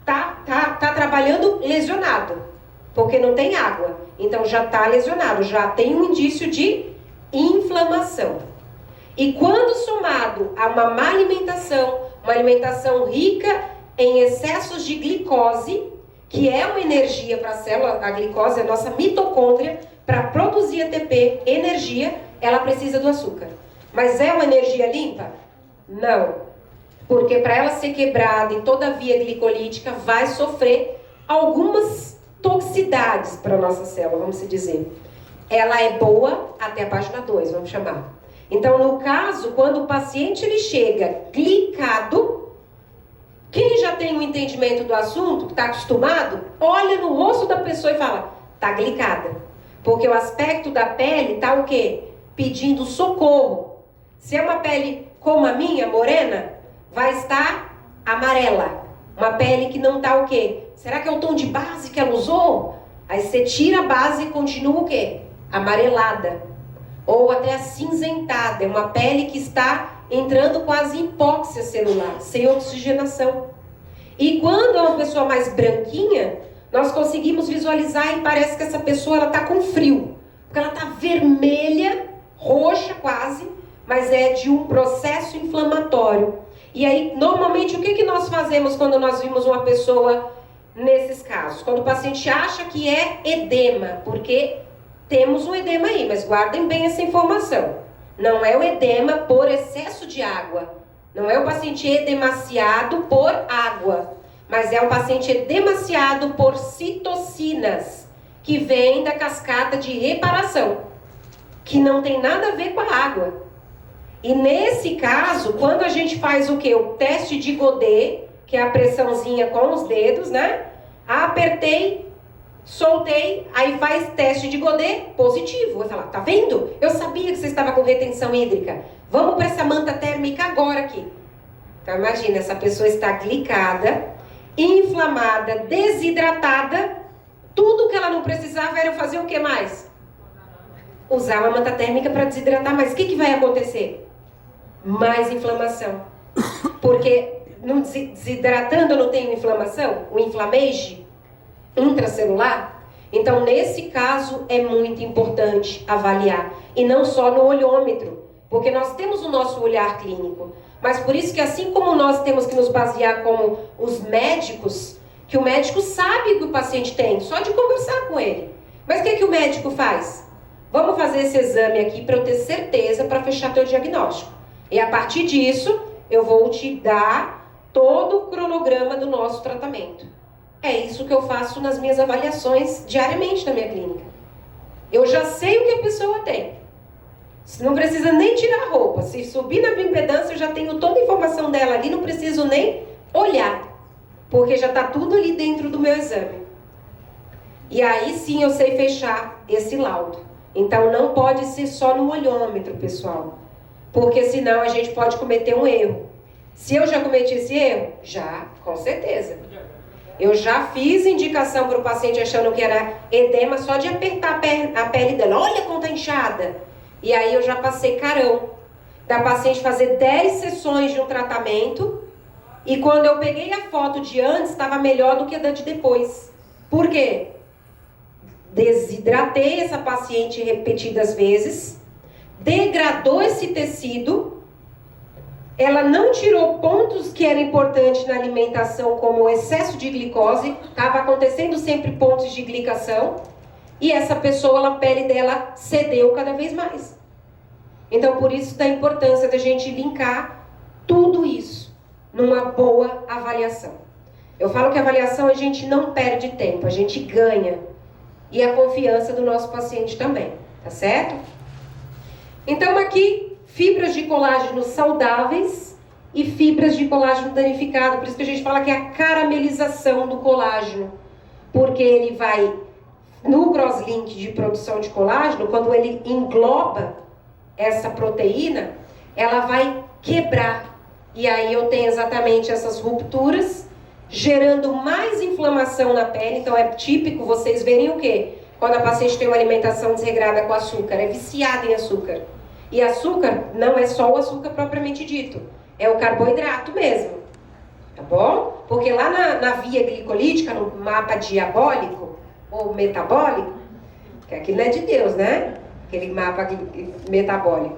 Speaker 1: tá trabalhando lesionado, porque não tem água. Então já tá lesionado, já tem um indício de inflamação. E quando somado a uma má alimentação, uma alimentação rica em excessos de glicose, que é uma energia para a célula, a glicose é a nossa mitocôndria, para produzir ATP, energia, ela precisa do açúcar. Mas é uma energia limpa? Não. Porque para ela ser quebrada em toda a via glicolítica, vai sofrer algumas toxicidades para a nossa célula, vamos dizer. Ela é boa até a página 2, vamos chamar. Então, no caso, quando o paciente ele chega glicado, quem já tem um entendimento do assunto, que está acostumado, olha no rosto da pessoa e fala, está glicada. Porque o aspecto da pele está o quê? Pedindo socorro. Se é uma pele como a minha, morena, vai estar amarela. Uma pele que não está o quê? Será que é o tom de base que ela usou? Aí você tira a base e continua o quê? Amarelada. Ou até acinzentada. É uma pele que está entrando quase em hipóxia celular, sem oxigenação. E quando é uma pessoa mais branquinha, nós conseguimos visualizar e parece que essa pessoa está com frio. Porque ela está vermelha, roxa quase, mas é de um processo inflamatório. E aí, normalmente, o que nós fazemos quando nós vimos uma pessoa nesses casos? Quando o paciente acha que é edema, porque temos um edema aí, mas guardem bem essa informação. Não é o edema por excesso de água. Não é o paciente edemaciado por água, mas é o paciente edemaciado por citocinas, que vem da cascata de reparação, que não tem nada a ver com a água. E nesse caso, quando a gente faz o quê? O teste de Godet, que é a pressãozinha com os dedos, né? Apertei, soltei, aí faz teste de Godet, positivo. Vai falar, tá vendo? Eu sabia que você estava com retenção hídrica. Vamos para essa manta térmica agora aqui. Então imagina, essa pessoa está glicada, inflamada, desidratada. Tudo que ela não precisava era fazer o que mais? Usar uma manta térmica para desidratar. Mas o que vai acontecer? Mais inflamação. Porque desidratando eu não tenho inflamação? O inflamage intracelular? Então, nesse caso, é muito importante avaliar. E não só no olhômetro. Porque nós temos o nosso olhar clínico. Mas por isso que assim como nós temos que nos basear como os médicos, que o médico sabe o que o paciente tem, só de conversar com ele. Mas o que o médico faz? Vamos fazer esse exame aqui para eu ter certeza, para fechar teu diagnóstico. E a partir disso, eu vou te dar todo o cronograma do nosso tratamento. É isso que eu faço nas minhas avaliações diariamente na minha clínica. Eu já sei o que a pessoa tem. Não precisa nem tirar a roupa. Se subir na bioimpedância, eu já tenho toda a informação dela ali, não preciso nem olhar. Porque já está tudo ali dentro do meu exame. E aí sim eu sei fechar esse laudo. Então não pode ser só no olhômetro, pessoal. Porque senão a gente pode cometer um erro. Se eu já cometi esse erro? Já, com certeza. Eu já fiz indicação para o paciente achando que era edema só de apertar a pele dela. Olha como está inchada. E aí eu já passei carão. Da paciente fazer 10 sessões de um tratamento. E quando eu peguei a foto de antes, estava melhor do que a da de depois. Por quê? Desidratei essa paciente repetidas vezes. Degradou esse tecido. Ela não tirou pontos que eram importantes na alimentação, como o excesso de glicose. Estava acontecendo sempre pontos de glicação. E essa pessoa, a pele dela cedeu cada vez mais. Então, por isso da importância da gente linkar tudo isso numa boa avaliação. Eu falo que a avaliação a gente não perde tempo, a gente ganha. E a confiança do nosso paciente também, tá certo? Então, aqui, fibras de colágeno saudáveis e fibras de colágeno danificado. Por isso que a gente fala que é a caramelização do colágeno. Porque ele vai, no crosslink de produção de colágeno, quando ele engloba essa proteína, ela vai quebrar. E aí eu tenho exatamente essas rupturas, gerando mais inflamação na pele. Então é típico vocês verem o quê? Quando a paciente tem uma alimentação desregrada com açúcar, é viciada em açúcar. E açúcar não é só o açúcar propriamente dito, é o carboidrato mesmo, tá bom? Porque lá na via glicolítica, no mapa diabólico ou metabólico, que aquilo não é de Deus, né? Aquele mapa metabólico.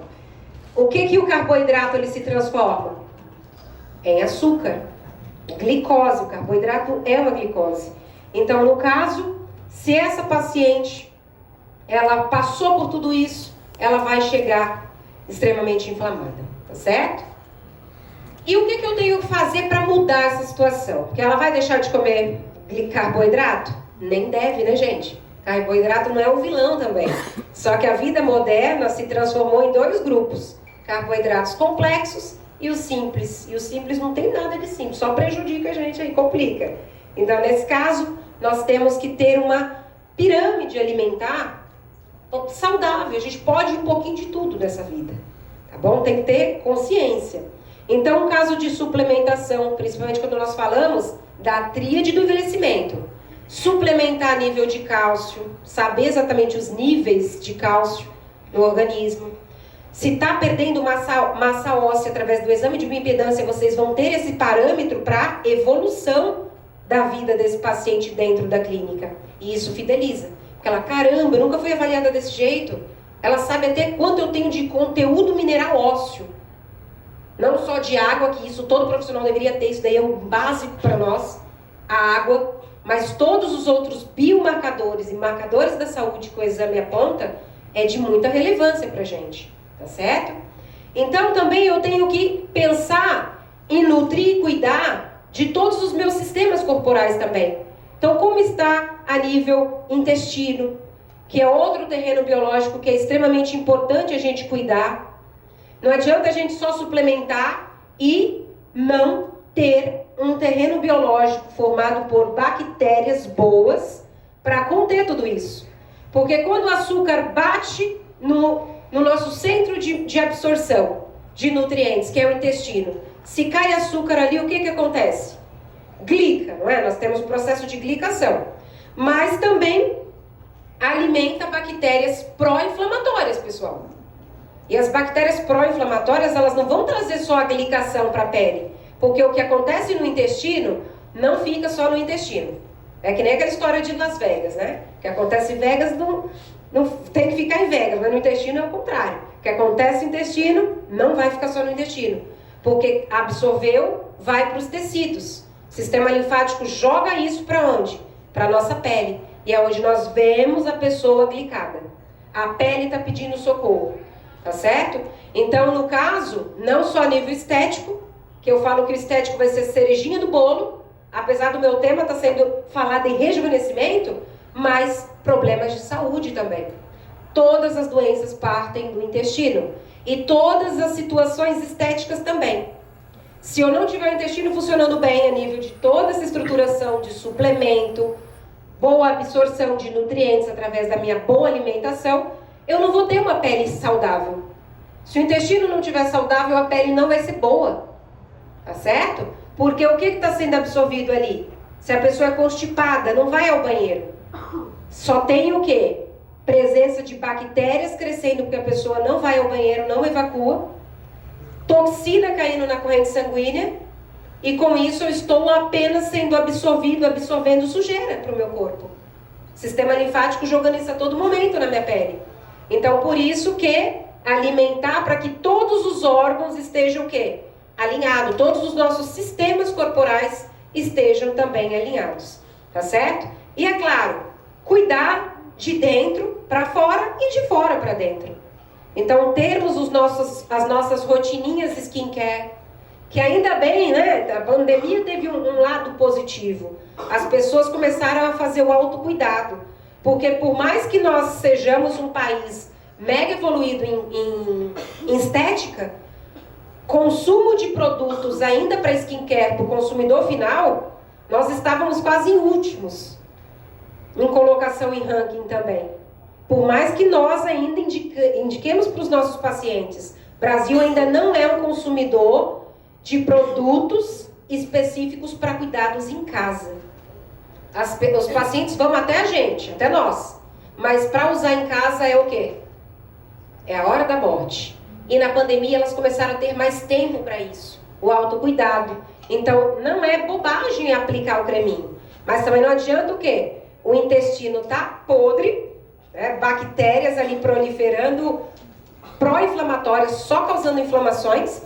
Speaker 1: O que o carboidrato ele se transforma? Em açúcar, glicose. O carboidrato é uma glicose. Então, no caso, se essa paciente ela passou por tudo isso, ela vai chegar extremamente inflamada, tá certo? E o que eu tenho que fazer para mudar essa situação? Porque ela vai deixar de comer carboidrato? Nem deve, né, gente? Carboidrato não é um vilão também. Só que a vida moderna se transformou em 2 grupos. Carboidratos complexos e os simples. E o simples não tem nada de simples, só prejudica a gente aí, complica. Então, nesse caso, nós temos que ter uma pirâmide alimentar saudável. A gente pode um pouquinho de tudo nessa vida, tá bom? Tem que ter consciência. Então, no caso de suplementação, principalmente quando nós falamos da tríade do envelhecimento, suplementar nível de cálcio, saber exatamente os níveis de cálcio no organismo. Se está perdendo massa óssea através do exame de bioimpedância, vocês vão ter esse parâmetro para evolução da vida desse paciente dentro da clínica. E isso fideliza. Porque ela, caramba, eu nunca fui avaliada desse jeito. Ela sabe até quanto eu tenho de conteúdo mineral ósseo. Não só de água, que isso todo profissional deveria ter, isso daí é um básico para nós, a água, mas todos os outros biomarcadores e marcadores da saúde que o exame aponta é de muita relevância para a gente, tá certo? Então também eu tenho que pensar em nutrir e cuidar de todos os meus sistemas corporais também. Então como está a nível intestino, que é outro terreno biológico que é extremamente importante a gente cuidar. Não adianta a gente só suplementar e não ter um terreno biológico formado por bactérias boas para conter tudo isso. Porque quando o açúcar bate no nosso centro de absorção de nutrientes, que é o intestino, se cai açúcar ali, o que acontece? Glica, não é? Nós temos o processo de glicação. Mas também alimenta bactérias pró-inflamatórias, pessoal. E as bactérias pró-inflamatórias, elas não vão trazer só a glicação para a pele. Porque o que acontece no intestino, não fica só no intestino. É que nem aquela história de Las Vegas, né? O que acontece em Vegas, não tem que ficar em Vegas, mas no intestino é o contrário. O que acontece no intestino, não vai ficar só no intestino. Porque absorveu, vai para os tecidos. O sistema linfático joga isso para onde? Para a nossa pele. E é onde nós vemos a pessoa glicada. A pele está pedindo socorro. Tá certo? Então, no caso, não só a nível estético, que eu falo que o estético vai ser cerejinha do bolo, apesar do meu tema estar sendo falado em rejuvenescimento, mas problemas de saúde também. Todas as doenças partem do intestino e todas as situações estéticas também. Se eu não tiver o intestino funcionando bem a nível de toda essa estruturação de suplemento, boa absorção de nutrientes através da minha boa alimentação, eu não vou ter uma pele saudável. Se o intestino não estiver saudável, a pele não vai ser boa. Tá certo? Porque o que está sendo absorvido ali? Se a pessoa é constipada, não vai ao banheiro. Só tem o quê? Presença de bactérias crescendo, porque a pessoa não vai ao banheiro, não evacua. Toxina caindo na corrente sanguínea. E com isso eu estou apenas sendo absorvendo sujeira para o meu corpo. Sistema linfático jogando isso a todo momento na minha pele. Então, por isso que alimentar para que todos os órgãos estejam o quê? Alinhados. Todos os nossos sistemas corporais estejam também alinhados. Tá certo? E é claro, cuidar de dentro para fora e de fora para dentro. Então, termos as nossas rotininhas skincare, que ainda bem, né? A pandemia teve um lado positivo. As pessoas começaram a fazer o autocuidado. Porque por mais que nós sejamos um país mega evoluído em estética, consumo de produtos ainda para skincare para o consumidor final, nós estávamos quase em últimos em colocação em ranking também. Por mais que nós ainda indiquemos para os nossos pacientes, o Brasil ainda não é um consumidor de produtos específicos para cuidados em casa. Os pacientes vão até a gente, até nós. Mas para usar em casa é o quê? É a hora da morte. E na pandemia elas começaram a ter mais tempo para isso. O autocuidado. Então não é bobagem aplicar o creminho. Mas também não adianta o quê? O intestino tá podre, né? Bactérias ali proliferando, pró-inflamatórias, só causando inflamações.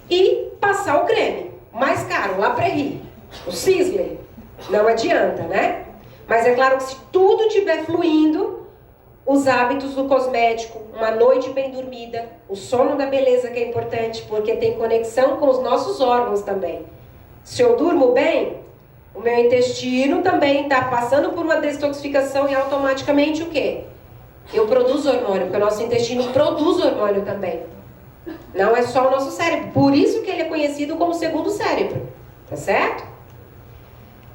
Speaker 1: E passar o creme. Mais caro, La Prairie, o Sisley. Não adianta, né? Mas é claro que se tudo estiver fluindo, os hábitos do cosmético, uma noite bem dormida, o sono da beleza que é importante, porque tem conexão com os nossos órgãos também. Se eu durmo bem, O meu intestino também está passando por uma detoxificação e automaticamente o quê? Eu produzo hormônio, porque o nosso intestino produz hormônio também. Não é só o nosso cérebro. Por isso que ele é conhecido como segundo cérebro. Tá certo?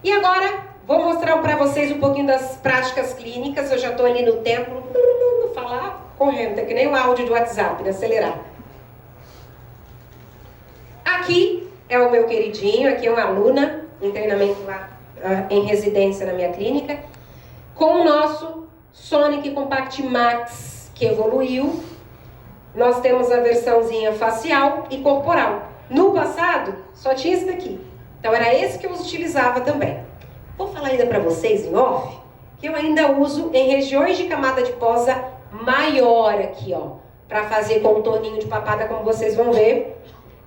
Speaker 1: E agora, vou mostrar para vocês um pouquinho das práticas clínicas. Eu já estou ali no tempo, não falar correndo, é que nem o áudio do WhatsApp, de acelerar. Aqui é o meu queridinho, aqui é uma aluna em treinamento lá em residência na minha clínica, com o nosso Sonic Compact Max, que evoluiu. Nós temos a versãozinha facial e corporal. No passado, só tinha esse daqui. Então era esse que eu utilizava também. Vou falar ainda para vocês em off, que eu ainda uso em regiões de camada de posa maior aqui, ó, para fazer contorninho de papada, como vocês vão ver,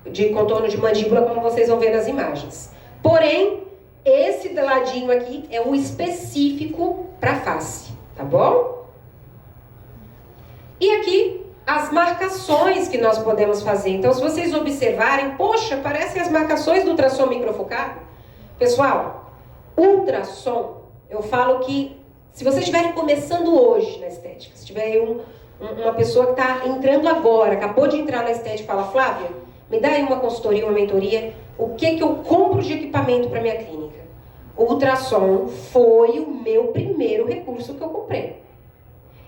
Speaker 1: de contorno de mandíbula, como vocês vão ver nas imagens. Porém, esse ladinho aqui é o específico para face, tá bom? E aqui as marcações que nós podemos fazer. Então, se vocês observarem, poxa, parecem as marcações do ultrassom microfocado. Pessoal, ultrassom, eu falo que se vocês estiverem começando hoje na estética, se tiver aí uma pessoa que está entrando agora, acabou de entrar na estética e fala, Flávia, me dá aí uma consultoria, uma mentoria, o que eu compro de equipamento para minha clínica? O ultrassom foi o meu primeiro recurso que eu comprei.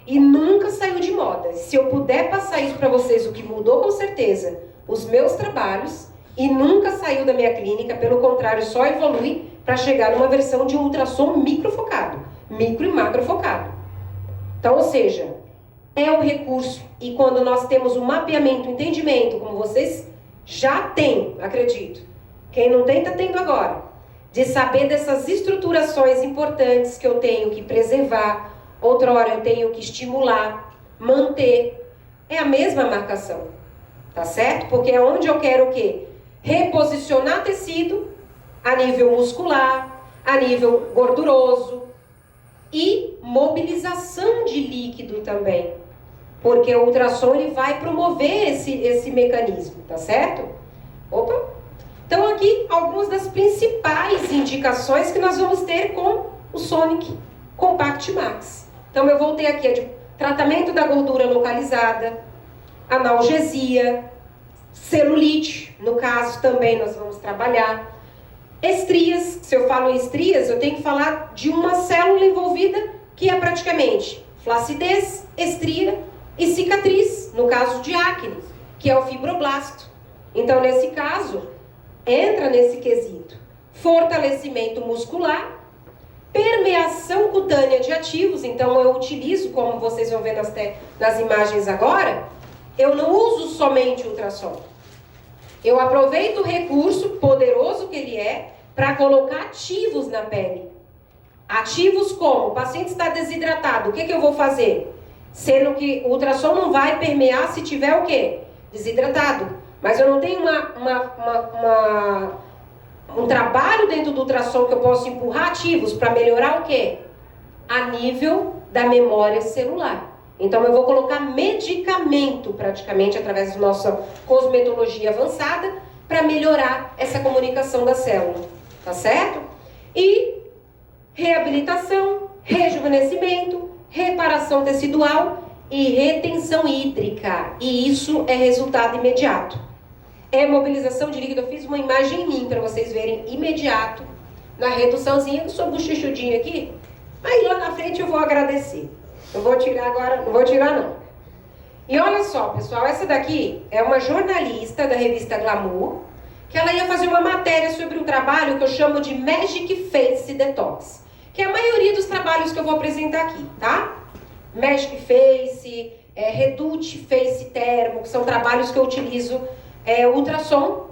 Speaker 1: E nunca saiu de moda. Se eu puder passar isso para vocês, o que mudou com certeza, os meus trabalhos, e nunca saiu da minha clínica, pelo contrário, só evolui para chegar numa versão de um ultrassom microfocado, micro e macrofocado. Então, ou seja, é um recurso, e quando nós temos um mapeamento, um entendimento, como vocês já têm, acredito, quem não tem, está tendo agora, de saber dessas estruturações importantes que eu tenho que preservar, outra hora eu tenho que estimular, manter. É a mesma marcação, tá certo? Porque é onde eu quero o quê? Reposicionar tecido a nível muscular, a nível gorduroso e mobilização de líquido também. Porque o ultrassom ele vai promover esse mecanismo, tá certo? Opa! Então aqui algumas das principais indicações que nós vamos ter com o Sonic Compact Max. Então eu voltei aqui de tratamento da gordura localizada, analgesia, celulite, no caso também nós vamos trabalhar. Estrias, se eu falo em estrias, eu tenho que falar de uma célula envolvida que é praticamente flacidez, estria e cicatriz, no caso de acne, que é o fibroblasto. Então nesse caso, entra nesse quesito. Fortalecimento muscular, permeação cutânea de ativos, então eu utilizo, como vocês vão ver nas imagens agora, eu não uso somente ultrassom. Eu aproveito o recurso poderoso que ele é para colocar ativos na pele. Ativos como? O paciente está desidratado, o que eu vou fazer? Sendo que o ultrassom não vai permear se tiver o quê? Desidratado. Mas eu não tenho um trabalho dentro do ultrassom que eu posso empurrar ativos para melhorar o quê? A nível da memória celular. Então eu vou colocar medicamento praticamente através da nossa cosmetologia avançada para melhorar essa comunicação da célula, tá certo? E reabilitação, rejuvenescimento, reparação tecidual e retenção hídrica. E isso é resultado imediato. É mobilização de líquido. Eu fiz uma imagem em mim para vocês verem imediato na reduçãozinha. Eu sou bochechudinha aqui, mas lá na frente eu vou agradecer. Não vou tirar agora, não vou tirar não. E olha só, pessoal, essa daqui é uma jornalista da revista Glamour, que ela ia fazer uma matéria sobre um trabalho que eu chamo de Magic Face Detox, que é a maioria dos trabalhos que eu vou apresentar aqui, tá? Magic Face, Reduce Face Termo, que são trabalhos que eu utilizo ultrassom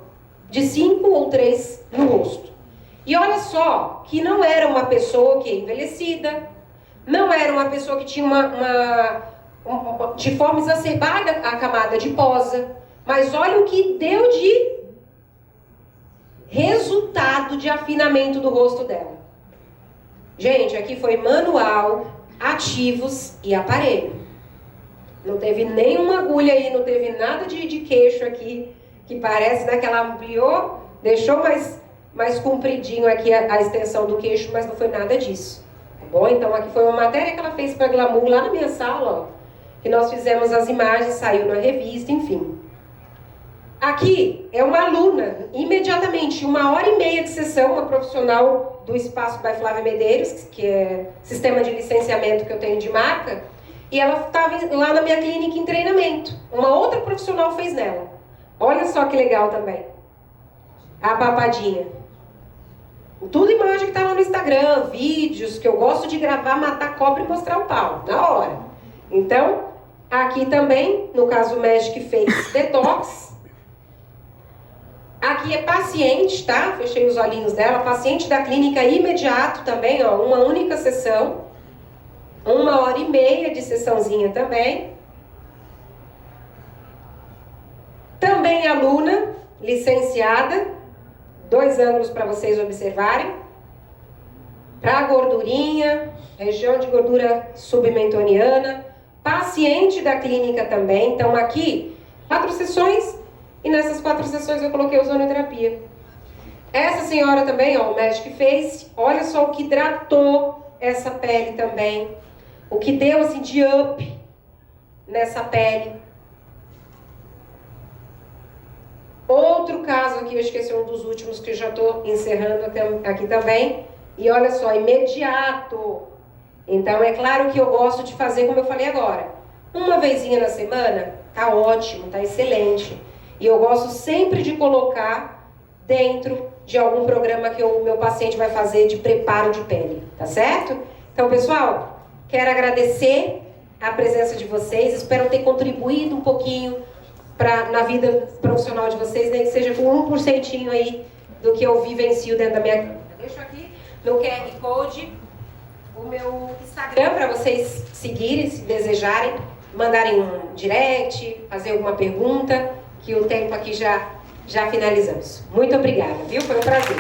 Speaker 1: de 5 ou 3 no rosto. E olha só, que não era uma pessoa que envelhecida, não era uma pessoa que tinha de forma exacerbada a camada de posa, mas olha o que deu de resultado de afinamento do rosto dela. Gente, aqui foi manual, ativos e aparelho. Não teve nenhuma agulha aí, não teve nada de queixo aqui, que parece, né, que ela ampliou, deixou mais mais compridinho aqui a extensão do queixo, mas não foi nada disso. Tá bom? Então aqui foi uma matéria que ela fez para Glamour lá na minha sala, ó, que nós fizemos as imagens, saiu na revista, enfim. Aqui é uma aluna, imediatamente, 1h30 de sessão, uma profissional do Espaço by Flávia Medeiros, que é sistema de licenciamento que eu tenho de marca, e ela estava lá na minha clínica em treinamento. Uma outra profissional fez nela. Olha só que legal também. A papadinha. Tudo imagem que está lá no Instagram, vídeos que eu gosto de gravar, matar cobra e mostrar o pau, na hora. Então, aqui também, no caso o médico que fez detox. Aqui é paciente, tá? Fechei os olhinhos dela. Paciente da clínica imediato também, ó. Uma única sessão. 1h30 de sessãozinha também. Também aluna, licenciada. 2 ângulos para vocês observarem. Para gordurinha, região de gordura submentoniana. Paciente da clínica também. Então aqui, 4 sessões. E nessas 4 sessões eu coloquei ozonoterapia. Essa senhora também, ó, o médico que fez, olha só o que hidratou essa pele também. O que deu assim de up nessa pele. Outro caso aqui, eu esqueci um dos últimos que eu já estou encerrando aqui também. E olha só, imediato. Então é claro que eu gosto de fazer como eu falei agora. Uma vezinha na semana, tá ótimo, tá excelente. E eu gosto sempre de colocar dentro de algum programa que o meu paciente vai fazer de preparo de pele, tá certo? Então, pessoal, quero agradecer a presença de vocês, espero ter contribuído um pouquinho na vida profissional de vocês, nem que seja com 1% aí do que eu vivencio dentro da minha clínica. Deixo aqui no QR Code o meu Instagram para vocês seguirem, se desejarem, mandarem um direct, fazer alguma pergunta, que o tempo aqui já finalizamos. Muito obrigada, viu? Foi um prazer.